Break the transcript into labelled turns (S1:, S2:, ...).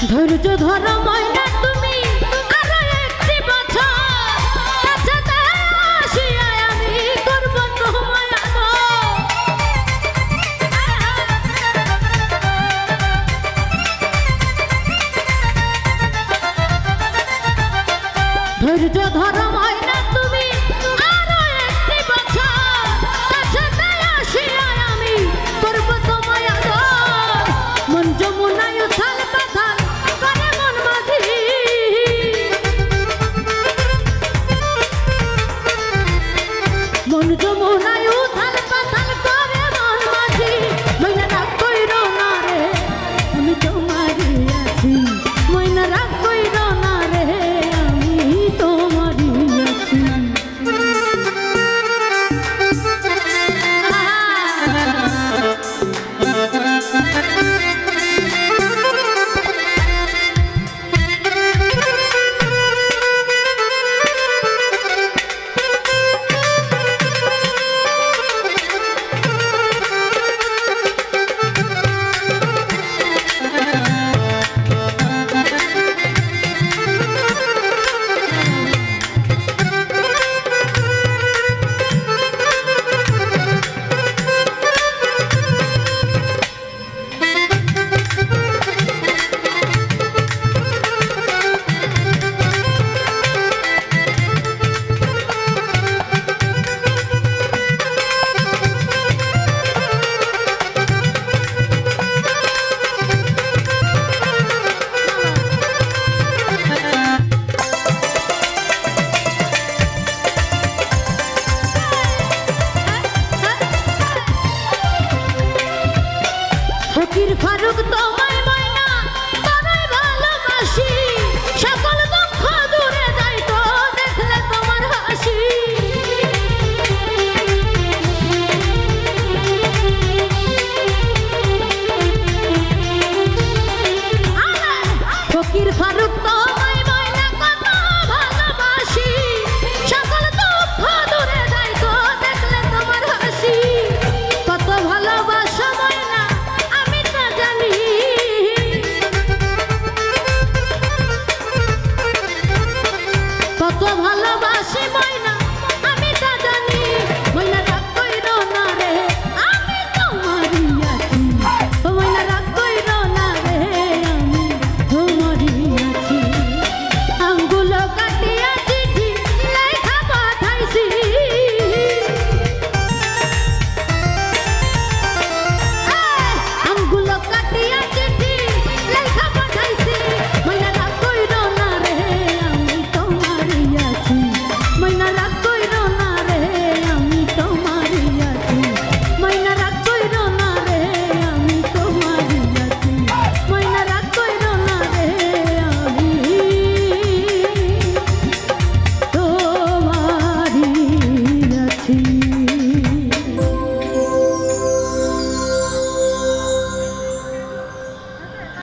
S1: ধৈর্য ধরো ময়না তুমি আরো একটি বছর, কাছেতে আসিয়া আমি করব তোমায় আদর। ধৈর্য ধরো ময়না তুমি আরো একটি বছর, কাছেতে আসিয়া আমি করব তোমায় আদর। মন যমুনায় উথাল পাথাল করে মন মাঝি, মন যমুনায় উথাল পাথাল করে মন মাঝি। ময়না রাগ কইরো না রে আমি তোমারই আছি, ময়না রাগ কইরো না রে আমি তোমারই আছি। ফকির ফারুক তোমায় ময়না বড়ই ভালোবাসি, সকল দুঃখ দূরে যাইতো দেখলে তোমার হাসি। ফকির ফারুক তোমায় ময়না কত ভালোবাসি, সকল দুঃখ দূরে যাইতো দেখলে তোমার হাসি। কত ভালোবাসা ময়না আমি তা জানি, কত ভালো